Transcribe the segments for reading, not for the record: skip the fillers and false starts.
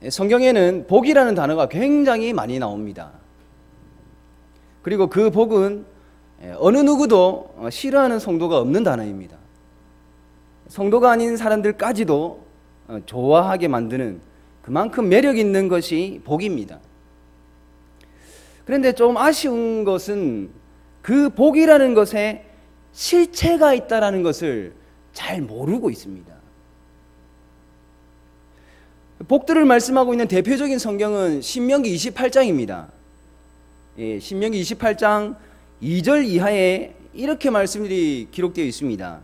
성경에는 복이라는 단어가 굉장히 많이 나옵니다. 그리고 그 복은 어느 누구도 싫어하는 성도가 없는 단어입니다. 성도가 아닌 사람들까지도 좋아하게 만드는 그만큼 매력 있는 것이 복입니다. 그런데 좀 아쉬운 것은 그 복이라는 것에 실체가 있다는 것을 잘 모르고 있습니다. 복들을 말씀하고 있는 대표적인 성경은 신명기 28장입니다. 신명기 28장 2절 이하에 이렇게 말씀들이 기록되어 있습니다.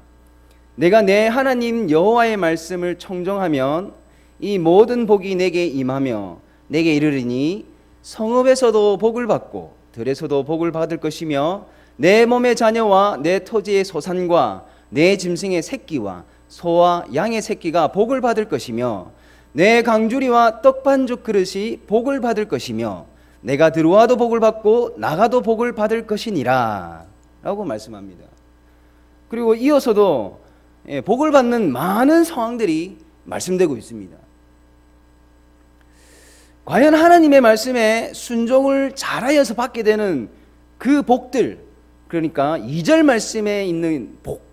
내가 내 하나님 여호와의 말씀을 청정하면 이 모든 복이 내게 임하며 내게 이르리니 성읍에서도 복을 받고 들에서도 복을 받을 것이며 내 몸의 자녀와 내 토지의 소산과 내 짐승의 새끼와 소와 양의 새끼가 복을 받을 것이며 내 강주리와 떡반죽 그릇이 복을 받을 것이며 내가 들어와도 복을 받고 나가도 복을 받을 것이니라 라고 말씀합니다. 그리고 이어서도 복을 받는 많은 상황들이 말씀되고 있습니다. 과연 하나님의 말씀에 순종을 잘하여서 받게 되는 그 복들, 그러니까 2절 말씀에 있는 복,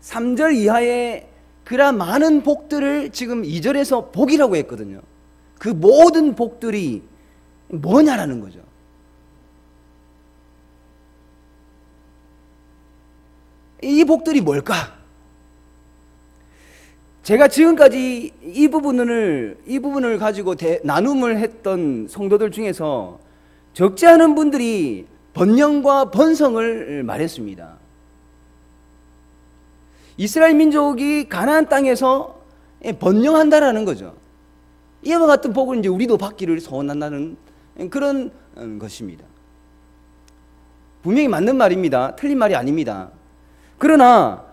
3절 이하의 그러한 많은 복들을 지금 2절에서 복이라고 했거든요. 그 모든 복들이 뭐냐라는 거죠. 이 복들이 뭘까? 제가 지금까지 이 부분을 가지고 나눔을 했던 성도들 중에서 적지 않은 분들이 번영과 번성을 말했습니다. 이스라엘 민족이 가나안 땅에서 번영한다라는 거죠. 이와 같은 복을 이제 우리도 받기를 소원한다는 그런 것입니다. 분명히 맞는 말입니다. 틀린 말이 아닙니다. 그러나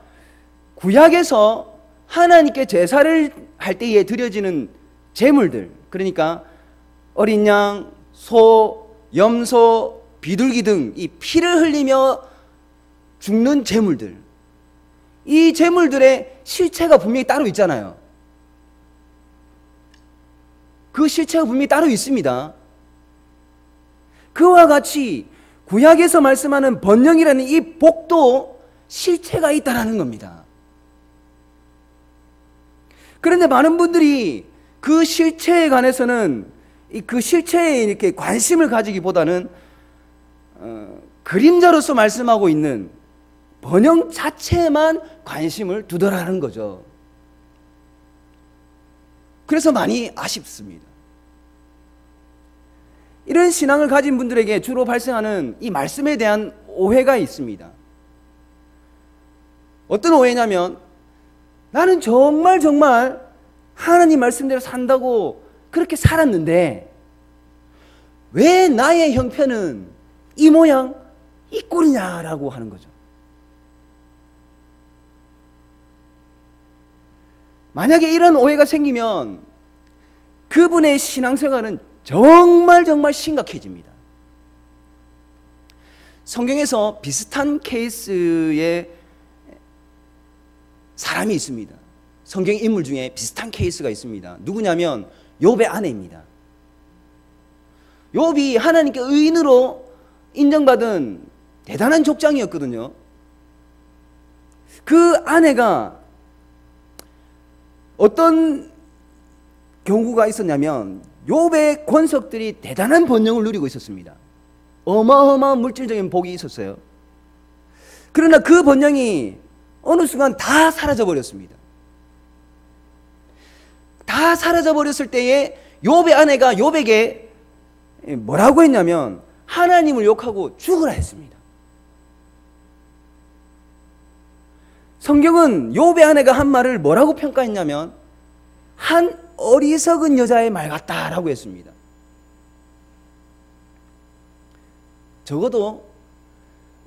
구약에서 하나님께 제사를 할 때에 드려지는 제물들, 그러니까 어린 양, 소, 염소, 비둘기 등 이 피를 흘리며 죽는 제물들, 이 제물들의 실체가 분명히 따로 있잖아요. 그 실체가 분명히 따로 있습니다. 그와 같이 구약에서 말씀하는 번영이라는 이 복도 실체가 있다는 겁니다. 그런데 많은 분들이 그 실체에 관해서는 그 실체에 이렇게 관심을 가지기보다는 그림자로서 말씀하고 있는 번영 자체에만 관심을 두더라는 거죠. 그래서 많이 아쉽습니다. 이런 신앙을 가진 분들에게 주로 발생하는 이 말씀에 대한 오해가 있습니다. 어떤 오해냐면, 나는 정말 하나님 말씀대로 산다고 그렇게 살았는데 왜 나의 형편은 이 모양 이 꼴이냐라고 하는 거죠. 만약에 이런 오해가 생기면 그분의 신앙생활은 정말 심각해집니다. 성경에서 비슷한 케이스의 사람이 있습니다. 성경 인물 중에 비슷한 케이스가 있습니다. 누구냐면 욥의 아내입니다. 욥이 하나님께 의인으로 인정받은 대단한 족장이었거든요. 그 아내가 어떤 경우가 있었냐면 욥의 권속들이 대단한 번영을 누리고 있었습니다. 어마어마한 물질적인 복이 있었어요. 그러나 그 번영이 어느 순간 다 사라져버렸습니다. 다 사라져버렸을 때에 욥의 아내가 욥에게 뭐라고 했냐면 하나님을 욕하고 죽으라 했습니다. 성경은 욥의 아내가 한 말을 뭐라고 평가했냐면 한 어리석은 여자의 말 같다라고 했습니다. 적어도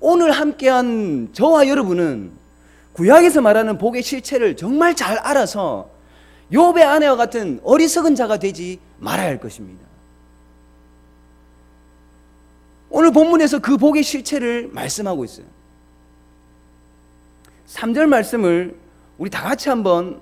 오늘 함께한 저와 여러분은 구약에서 말하는 복의 실체를 정말 잘 알아서 욥의 아내와 같은 어리석은 자가 되지 말아야 할 것입니다. 오늘 본문에서 그 복의 실체를 말씀하고 있어요. 3절 말씀을 우리 다 같이 한번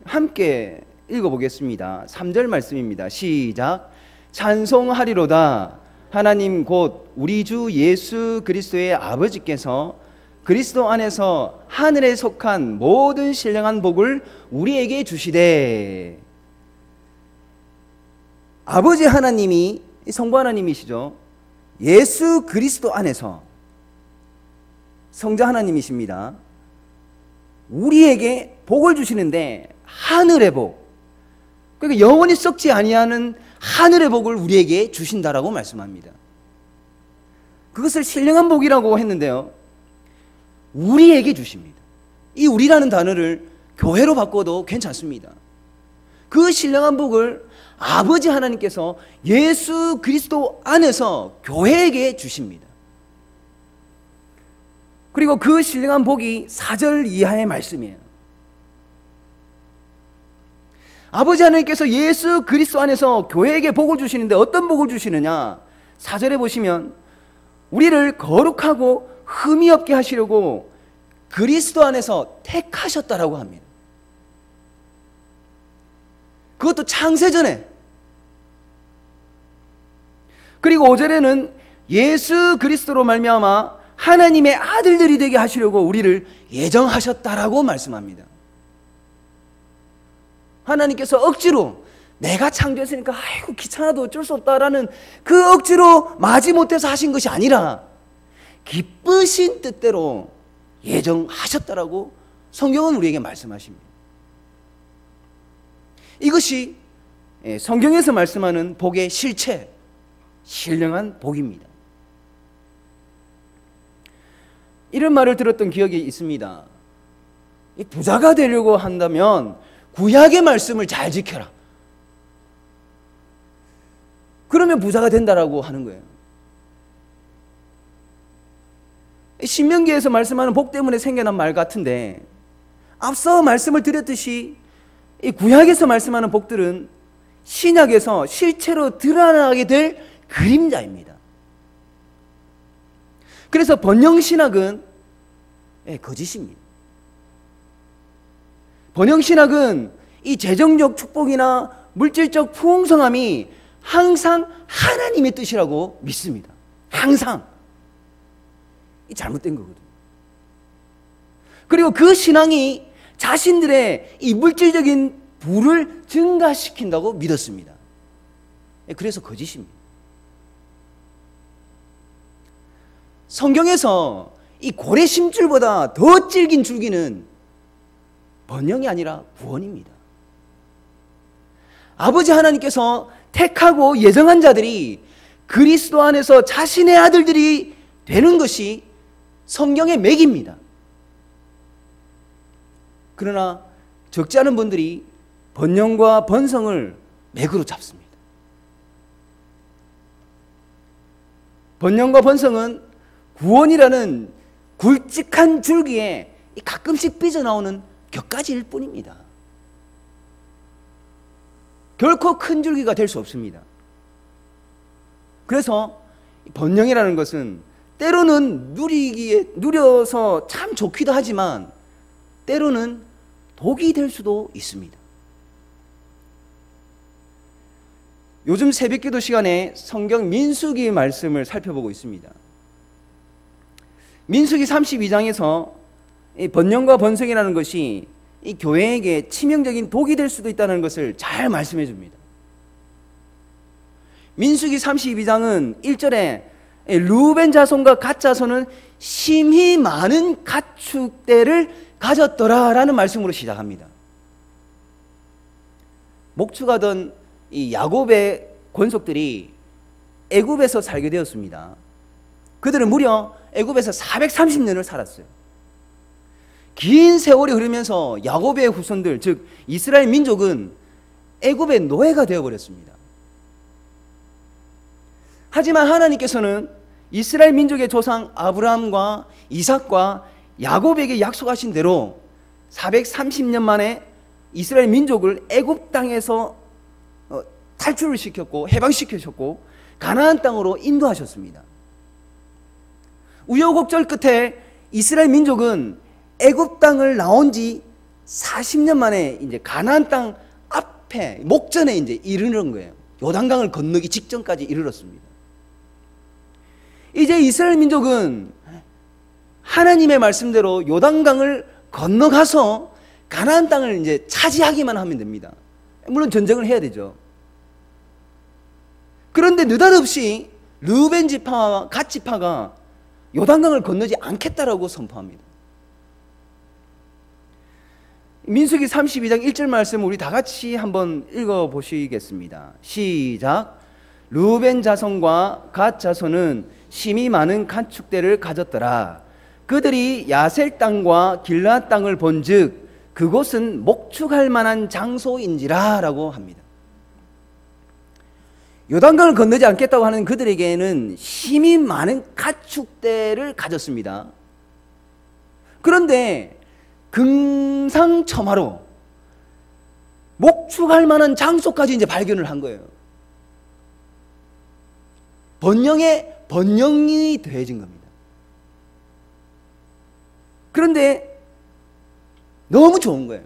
함께 읽어보겠습니다. 3절 말씀입니다. 시작. 찬송하리로다. 하나님 곧 우리 주 예수 그리스도의 아버지께서 그리스도 안에서 하늘에 속한 모든 신령한 복을 우리에게 주시되. 아버지 하나님이 성부 하나님이시죠. 예수 그리스도 안에서 성자 하나님이십니다. 우리에게 복을 주시는데 하늘의 복, 그러니까 영원히 썩지 아니하는 하늘의 복을 우리에게 주신다라고 말씀합니다. 그것을 신령한 복이라고 했는데요, 우리에게 주십니다. 이 우리라는 단어를 교회로 바꿔도 괜찮습니다. 그 신령한 복을 아버지 하나님께서 예수 그리스도 안에서 교회에게 주십니다. 그리고 그 신령한 복이 4절 이하의 말씀이에요. 아버지 하나님께서 예수 그리스도 안에서 교회에게 복을 주시는데 어떤 복을 주시느냐? 4절에 보시면 우리를 거룩하고 흠이 없게 하시려고 그리스도 안에서 택하셨다라고 합니다. 그것도 창세전에. 그리고 5절에는 예수 그리스도로 말미암아 하나님의 아들들이 되게 하시려고 우리를 예정하셨다라고 말씀합니다. 하나님께서 억지로 내가 창조했으니까 아이고 귀찮아도 어쩔 수 없다라는 그 억지로 마지못해서 하신 것이 아니라 기쁘신 뜻대로 예정하셨다라고 성경은 우리에게 말씀하십니다. 이것이 성경에서 말씀하는 복의 실체, 신령한 복입니다. 이런 말을 들었던 기억이 있습니다. 부자가 되려고 한다면 구약의 말씀을 잘 지켜라. 그러면 부자가 된다라고 하는 거예요. 신명기에서 말씀하는 복 때문에 생겨난 말 같은데, 앞서 말씀을 드렸듯이 이 구약에서 말씀하는 복들은 신약에서 실체로 드러나게 될 그림자입니다. 그래서 번영신학은 거짓입니다. 번영신학은 이 재정적 축복이나 물질적 풍성함이 항상 하나님의 뜻이라고 믿습니다. 항상. 이 잘못된 거거든요. 그리고 그 신앙이 자신들의 이 물질적인 부를 증가시킨다고 믿었습니다. 그래서 거짓입니다. 성경에서 이 고래 심줄보다 더 질긴 줄기는 번영이 아니라 구원입니다. 아버지 하나님께서 택하고 예정한 자들이 그리스도 안에서 자신의 아들들이 되는 것이 성경의 맥입니다. 그러나 적지 않은 분들이 번영과 번성을 맥으로 잡습니다. 번영과 번성은 구원이라는 굵직한 줄기에 가끔씩 삐져나오는 곁가지일 뿐입니다. 결코 큰 줄기가 될 수 없습니다. 그래서 번영이라는 것은 때로는 누려서 참 좋기도 하지만 때로는 독이 될 수도 있습니다. 요즘 새벽기도 시간에 성경 민수기 말씀을 살펴보고 있습니다. 민수기 32장에서 이 번영과 번성이라는 것이 이 교회에게 치명적인 독이 될 수도 있다는 것을 잘 말씀해 줍니다. 민수기 32장은 1절에 루벤 자손과 갓 자손은 심히 많은 가축대를 가졌더라라는 말씀으로 시작합니다. 목축하던 이 야곱의 권속들이 애굽에서 살게 되었습니다. 그들은 무려 애굽에서 430년을 살았어요. 긴 세월이 흐르면서 야곱의 후손들, 즉 이스라엘 민족은 애굽의 노예가 되어버렸습니다. 하지만 하나님께서는 이스라엘 민족의 조상 아브라함과 이삭과 야곱에게 약속하신 대로 430년 만에 이스라엘 민족을 애굽 땅에서 탈출을 시켰고 해방시키셨고 가나안 땅으로 인도하셨습니다. 우여곡절 끝에 이스라엘 민족은 애굽 땅을 나온 지 40년 만에 이제 가나안 땅 앞 앞에 목전에 이제 이르는 거예요. 요단강을 건너기 직전까지 이르렀습니다. 이제 이스라엘 민족은 하나님의 말씀대로 요단강을 건너가서 가나안 땅을 이제 차지하기만 하면 됩니다. 물론 전쟁을 해야 되죠. 그런데 느닷없이 르우벤 지파와 갓 지파가 요단강을 건너지 않겠다라고 선포합니다. 민수기 32장 1절 말씀 우리 다 같이 한번 읽어보시겠습니다. 시작. 르우벤 자손과 갓 자손은 심히 많은 가축대를 가졌더라. 그들이 야셀 땅과 길라 땅을 본즉 그곳은 목축할 만한 장소인지라 라고 합니다. 요단강을 건너지 않겠다고 하는 그들에게는 심히 많은 가축대를 가졌습니다. 그런데 금상첨화로 목축할 만한 장소까지 이제 발견을 한 거예요. 번영에 번영이 더해진 겁니다. 그런데 너무 좋은 거예요.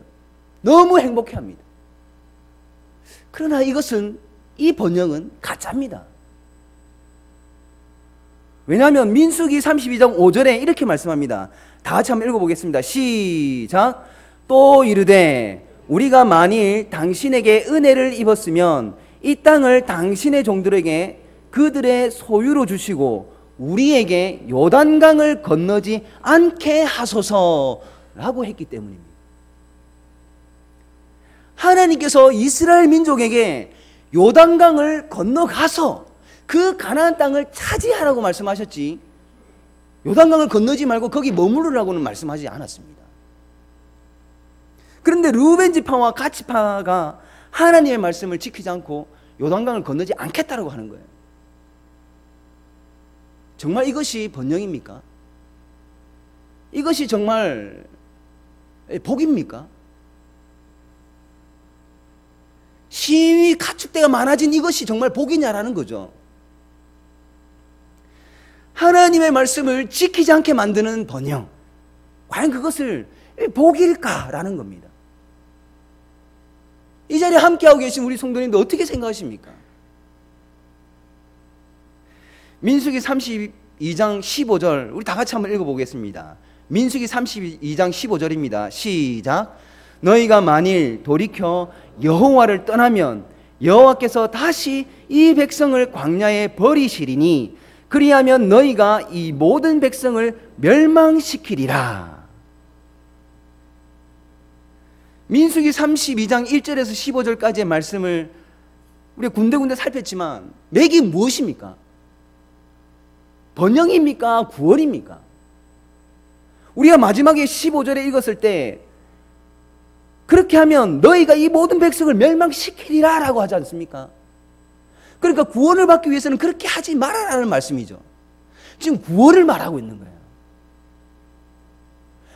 너무 행복해 합니다. 그러나 이 번영은 가짜입니다. 왜냐하면 민수기 32장 5절에 이렇게 말씀합니다. 다 같이 한번 읽어보겠습니다. 시작. 또 이르되 우리가 만일 당신에게 은혜를 입었으면 이 땅을 당신의 종들에게 그들의 소유로 주시고 우리에게 요단강을 건너지 않게 하소서라고 했기 때문입니다. 하나님께서 이스라엘 민족에게 요단강을 건너가서 그 가나안 땅을 차지하라고 말씀하셨지 요단강을 건너지 말고 거기 머무르라고는 말씀하지 않았습니다. 그런데 르우벤 지파와 갓 지파가 하나님의 말씀을 지키지 않고 요단강을 건너지 않겠다라고 하는 거예요. 정말 이것이 번영입니까? 이것이 정말 복입니까? 심히 가축대가 많아진 이것이 정말 복이냐라는 거죠. 하나님의 말씀을 지키지 않게 만드는 번영, 과연 그것을 복일까라는 겁니다. 이 자리에 함께하고 계신 우리 성도님들 어떻게 생각하십니까? 민수기 32장 15절 우리 다 같이 한번 읽어보겠습니다. 민수기 32장 15절입니다. 시작. 너희가 만일 돌이켜 여호와를 떠나면 여호와께서 다시 이 백성을 광야에 버리시리니 그리하면 너희가 이 모든 백성을 멸망시키리라. 민수기 32장 1절에서 15절까지의 말씀을 우리가 군데군데 살폈지만 맥이 무엇입니까? 번영입니까? 구원입니까? 우리가 마지막에 15절에 읽었을 때 그렇게 하면 너희가 이 모든 백성을 멸망시키리라 라고 하지 않습니까? 그러니까 구원을 받기 위해서는 그렇게 하지 말아라는 말씀이죠. 지금 구원을 말하고 있는 거예요.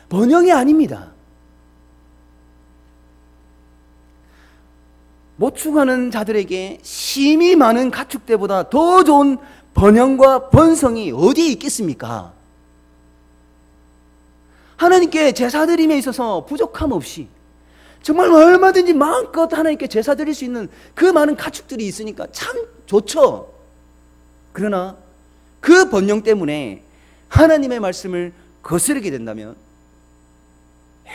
번영이 아닙니다. 모축하는 자들에게 심히 많은 가축대보다 더 좋은 번영과 번성이 어디에 있겠습니까? 하나님께 제사 드림에 있어서 부족함 없이 정말 얼마든지 마음껏 하나님께 제사 드릴 수 있는 그 많은 가축들이 있으니까 참 좋죠. 그러나 그 번영 때문에 하나님의 말씀을 거스르게 된다면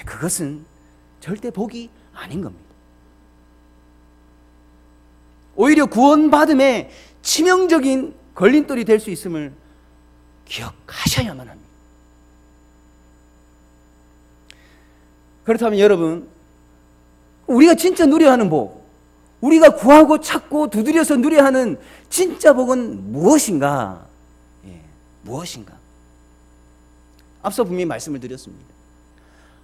그것은 절대 복이 아닌 겁니다. 오히려 구원받음에 치명적인 걸림돌이 될 수 있음을 기억하셔야만 합니다. 그렇다면 여러분, 우리가 진짜 누려야 하는 복, 우리가 구하고 찾고 두드려서 누려야 하는 진짜 복은 무엇인가? 무엇인가? 앞서 분명히 말씀을 드렸습니다.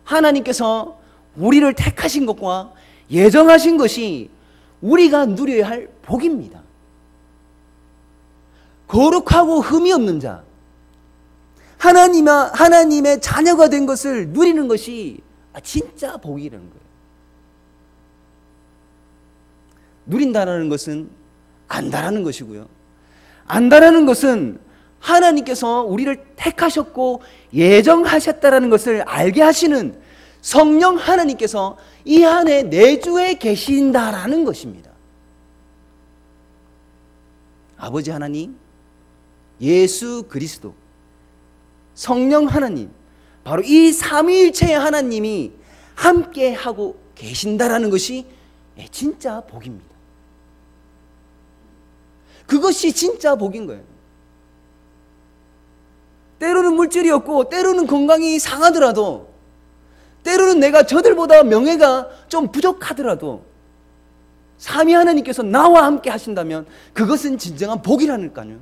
하나님께서 우리를 택하신 것과 예정하신 것이 우리가 누려야 할 복입니다. 거룩하고 흠이 없는 자, 하나님의 자녀가 된 것을 누리는 것이 진짜 복이라는 거예요. 누린다라는 것은 안다라는 것이고요. 안다라는 것은 하나님께서 우리를 택하셨고 예정하셨다라는 것을 알게 하시는 성령 하나님께서 이 안에 내주에 계신다라는 것입니다. 아버지 하나님, 예수 그리스도, 성령 하나님, 바로 이 삼위일체의 하나님이 함께 하고 계신다라는 것이 진짜 복입니다. 그것이 진짜 복인 거예요. 때로는 물질이 없고, 때로는 건강이 상하더라도, 때로는 내가 저들보다 명예가 좀 부족하더라도 삼위 하나님께서 나와 함께 하신다면 그것은 진정한 복이라니까요.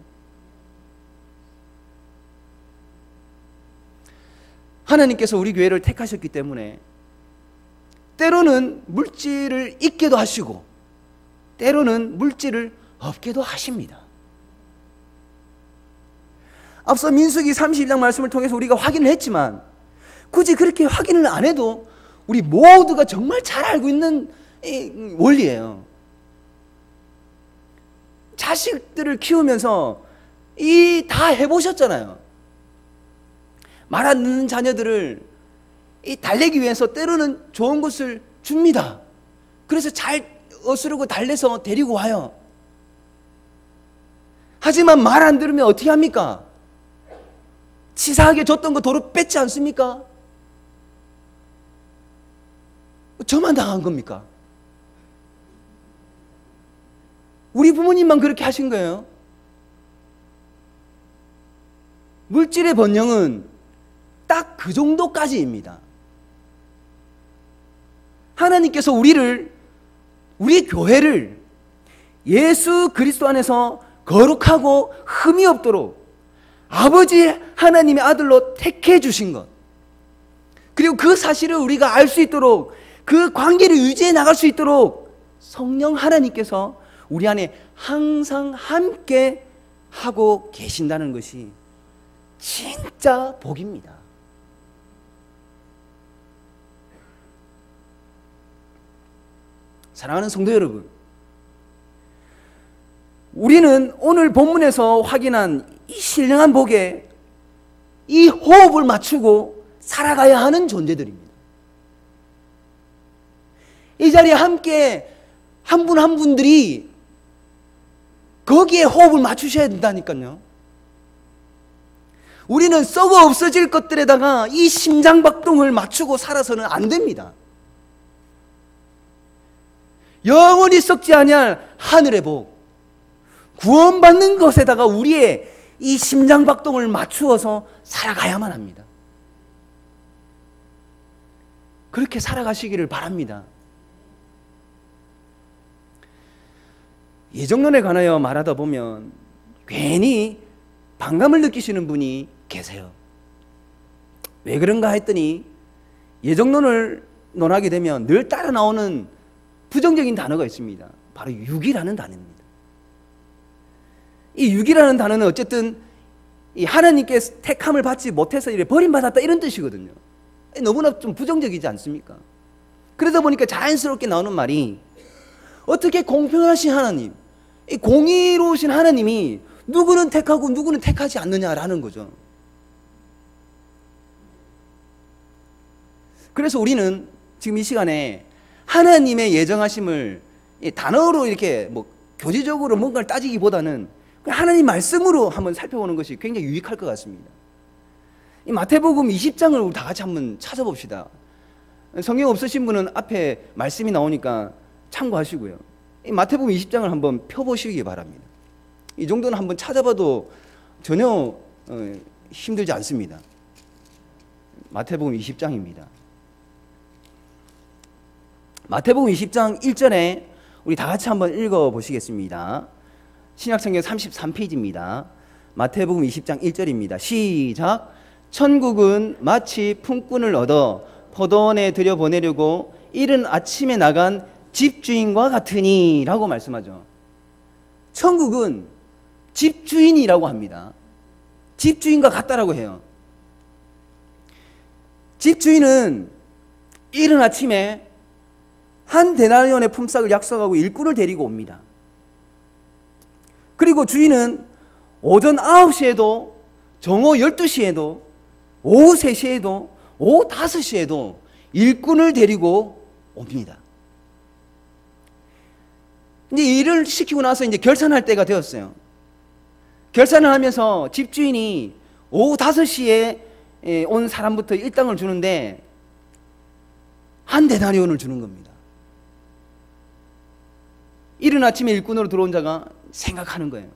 하나님께서 우리 교회를 택하셨기 때문에 때로는 물질을 있게도 하시고 때로는 물질을 없게도 하십니다. 앞서 민수기 32장 말씀을 통해서 우리가 확인을 했지만 굳이 그렇게 확인을 안 해도 우리 모두가 정말 잘 알고 있는 원리예요. 자식들을 키우면서 다 해보셨잖아요. 말 안 듣는 자녀들을 달래기 위해서 때로는 좋은 것을 줍니다. 그래서 잘 어스르고 달래서 데리고 와요. 하지만 말 안 들으면 어떻게 합니까? 치사하게 줬던 거 도로 뺏지 않습니까? 저만 당한 겁니까? 우리 부모님만 그렇게 하신 거예요? 물질의 번영은 딱 그 정도까지입니다. 하나님께서 우리 교회를 예수 그리스도 안에서 거룩하고 흠이 없도록 아버지 하나님의 아들로 택해 주신 것, 그리고 그 사실을 우리가 알 수 있도록 그 관계를 유지해 나갈 수 있도록 성령 하나님께서 우리 안에 항상 함께 하고 계신다는 것이 진짜 복입니다. 사랑하는 성도 여러분, 우리는 오늘 본문에서 확인한 이 신령한 복에 이 호흡을 맞추고 살아가야 하는 존재들입니다. 이 자리에 함께 한 분 한 분들이 거기에 호흡을 맞추셔야 된다니까요. 우리는 썩어 없어질 것들에다가 이 심장박동을 맞추고 살아서는 안 됩니다. 영원히 썩지 아니할 하늘의 복, 구원받는 것에다가 우리의 이 심장박동을 맞추어서 살아가야만 합니다. 그렇게 살아가시기를 바랍니다. 예정론에 관하여 말하다 보면 괜히 반감을 느끼시는 분이 계세요. 왜 그런가 했더니 예정론을 논하게 되면 늘 따라 나오는 부정적인 단어가 있습니다. 바로 육이라는 단어입니다. 이 육이라는 단어는 어쨌든 이 하나님께 택함을 받지 못해서 이래 버림받았다 이런 뜻이거든요. 너무나 좀 부정적이지 않습니까? 그러다 보니까 자연스럽게 나오는 말이 어떻게 공평하신 하나님, 이 공의로우신 하나님이 누구는 택하고 누구는 택하지 않느냐라는 거죠. 그래서 우리는 지금 이 시간에 하나님의 예정하심을 단어로 이렇게 교지적으로 뭔가를 따지기보다는 하나님 말씀으로 한번 살펴보는 것이 굉장히 유익할 것 같습니다. 이 마태복음 20장을 우리 다 같이 한번 찾아봅시다. 성경 없으신 분은 앞에 말씀이 나오니까 참고하시고요. 이 마태복음 20장을 한번 펴보시기 바랍니다. 이 정도는 한번 찾아봐도 전혀 힘들지 않습니다. 마태복음 20장입니다. 마태복음 20장 1절에 우리 다 같이 한번 읽어보시겠습니다. 신약성경 33페이지입니다. 마태복음 20장 1절입니다. 시작. 천국은 마치 품꾼을 얻어 포도원에 들여보내려고 이른 아침에 나간 집주인과 같으니 라고 말씀하죠. 천국은 집주인이라고 합니다. 집주인과 같다라고 해요. 집주인은 이른 아침에 한 데나리온의 품삯을 약속하고 일꾼을 데리고 옵니다. 그리고 주인은 오전 9시에도 정오 12시에도 오후 3시에도 오후 5시에도 일꾼을 데리고 옵니다. 이제 일을 시키고 나서 이제 결산할 때가 되었어요. 결산을 하면서 집주인이 오후 5시에 온 사람부터 일당을 주는데 한 데나리온을 주는 겁니다. 이른 아침에 일꾼으로 들어온 자가 생각하는 거예요.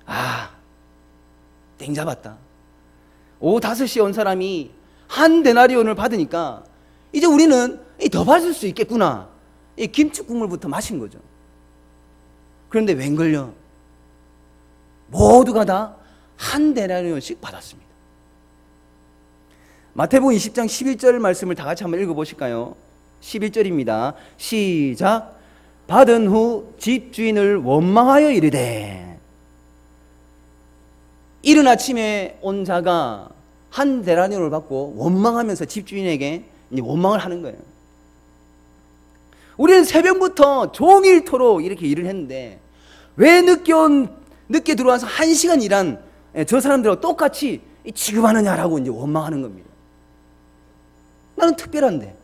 아, 땡 잡았다. 오후 5시에 온 사람이 한 데나리온을 받으니까 이제 우리는 더 받을 수 있겠구나. 김치 국물부터 마신 거죠. 그런데 웬걸요? 모두가 다 한 데나리온씩 받았습니다. 마태복음 20장 11절 말씀을 다 같이 한번 읽어보실까요? 11절입니다. 시작. 받은 후 집주인을 원망하여 이르되. 이른 아침에 온 자가 한 데나리온을 받고 원망하면서 집주인에게 이제 원망을 하는 거예요. 우리는 새벽부터 종일토록 이렇게 일을 했는데 왜 늦게 들어와서 1시간 일한 저 사람들하고 똑같이 취급하느냐라고 이제 원망하는 겁니다. 나는 특별한데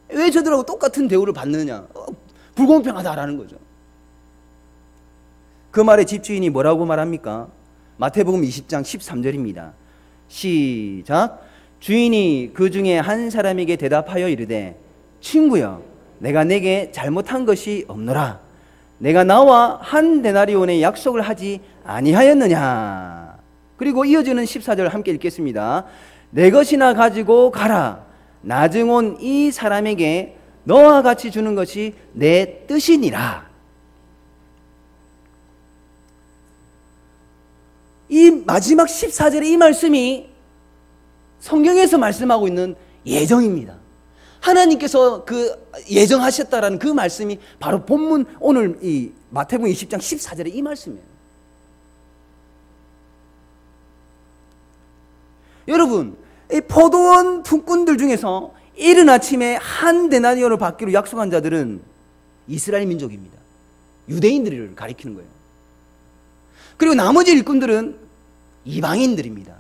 왜 저들하고 똑같은 대우를 받느냐? 불공평하다라는 거죠. 그 말에 집주인이 뭐라고 말합니까? 마태복음 20장 13절입니다. 시작. 주인이 그 중에 한 사람에게 대답하여 이르되 친구여 내가 내게 잘못한 것이 없노라. 내가 나와 한 데나리온의 약속을 하지 아니하였느냐. 그리고 이어지는 14절 함께 읽겠습니다. 내 것이나 가지고 가라. 나중 온 이 사람에게 너와 같이 주는 것이 내 뜻이니라. 이 마지막 14절의 이 말씀이 성경에서 말씀하고 있는 예정입니다. 하나님께서 그 예정하셨다라는 그 말씀이 바로 본문 오늘 이 마태복음 20장 14절의 이 말씀이에요. 여러분, 이 포도원 품꾼들 중에서 이른 아침에 한 데나리온을 받기로 약속한 자들은 이스라엘 민족입니다. 유대인들을 가리키는 거예요. 그리고 나머지 일꾼들은 이방인들입니다.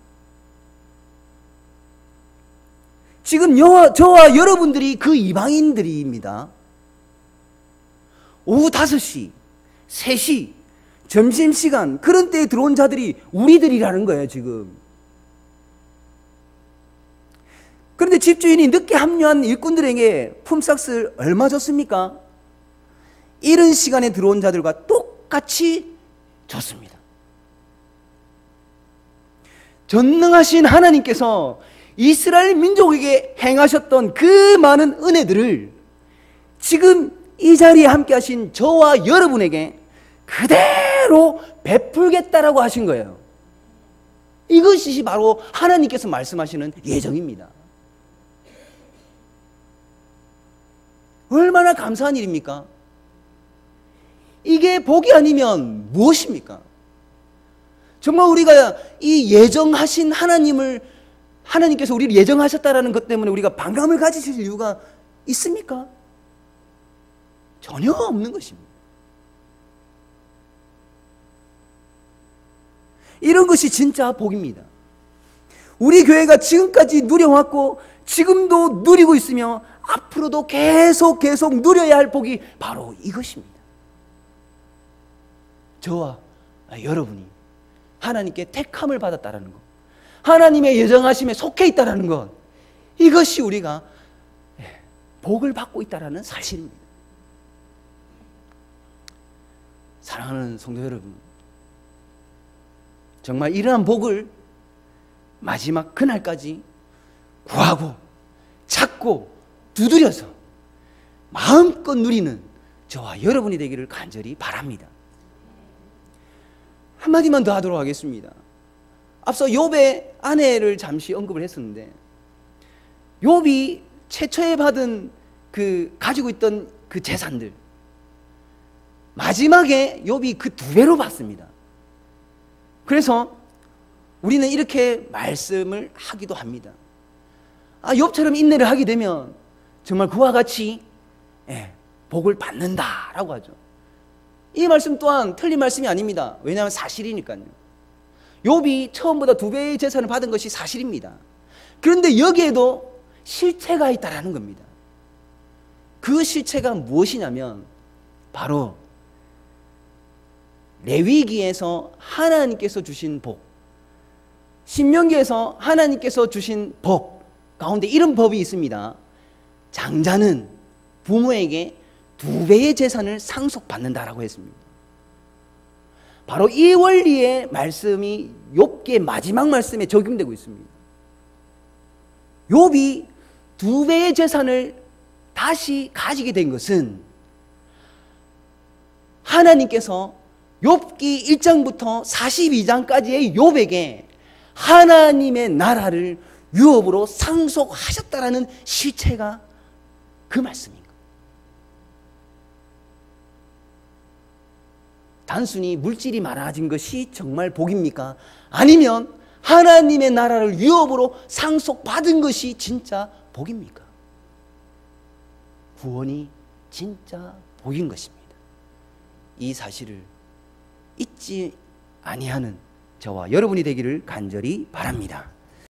지금 저와 여러분들이 그 이방인들입니다. 오후 5시, 3시, 점심시간 그런 때에 들어온 자들이 우리들이라는 거예요 지금. 그런데 집주인이 늦게 합류한 일꾼들에게 품삯을 얼마 줬습니까? 이른 시간에 들어온 자들과 똑같이 줬습니다. 전능하신 하나님께서 이스라엘 민족에게 행하셨던 그 많은 은혜들을 지금 이 자리에 함께 하신 저와 여러분에게 그대로 베풀겠다라고 하신 거예요. 이것이 바로 하나님께서 말씀하시는 예정입니다. 얼마나 감사한 일입니까? 이게 복이 아니면 무엇입니까? 정말 우리가 이 예정하신 하나님께서 우리를 예정하셨다라는 것 때문에 우리가 반감을 가지실 이유가 있습니까? 전혀 없는 것입니다. 이런 것이 진짜 복입니다. 우리 교회가 지금까지 누려왔고 지금도 누리고 있으며 앞으로도 계속 누려야 할 복이 바로 이것입니다. 저와 여러분이 하나님께 택함을 받았다라는 것, 하나님의 예정하심에 속해 있다라는 것, 이것이 우리가 복을 받고 있다라는 사실입니다. 사랑하는 성도 여러분, 정말 이러한 복을 마지막 그날까지 구하고 찾고 두드려서 마음껏 누리는 저와 여러분이 되기를 간절히 바랍니다. 한마디만 더 하도록 하겠습니다. 앞서 욥의 아내를 잠시 언급을 했었는데, 욥이 최초에 받은 가지고 있던 그 재산들, 마지막에 욥이 그 2배로 받습니다. 그래서 우리는 이렇게 말씀을 하기도 합니다. 욥처럼 인내를 하게 되면 정말 그와 같이 복을 받는다라고 하죠. 이 말씀 또한 틀린 말씀이 아닙니다. 왜냐하면 사실이니까요. 욥이 처음보다 2배의 재산을 받은 것이 사실입니다. 그런데 여기에도 실체가 있다라는 겁니다. 그 실체가 무엇이냐면 바로 레위기에서 하나님께서 주신 복, 신명기에서 하나님께서 주신 법 가운데 이런 법이 있습니다. 장자는 부모에게 2배의 재산을 상속받는다라고 했습니다. 바로 이 원리의 말씀이 욥기의 마지막 말씀에 적용되고 있습니다. 욥이 2배의 재산을 다시 가지게 된 것은 하나님께서 욥기 1장부터 42장까지의 욥에게 하나님의 나라를 유업으로 상속하셨다라는 실체가 그 말씀입니다. 단순히 물질이 많아진 것이 정말 복입니까? 아니면 하나님의 나라를 유업으로 상속받은 것이 진짜 복입니까? 구원이 진짜 복인 것입니다. 이 사실을 잊지 아니하는 저와 여러분이 되기를 간절히 바랍니다.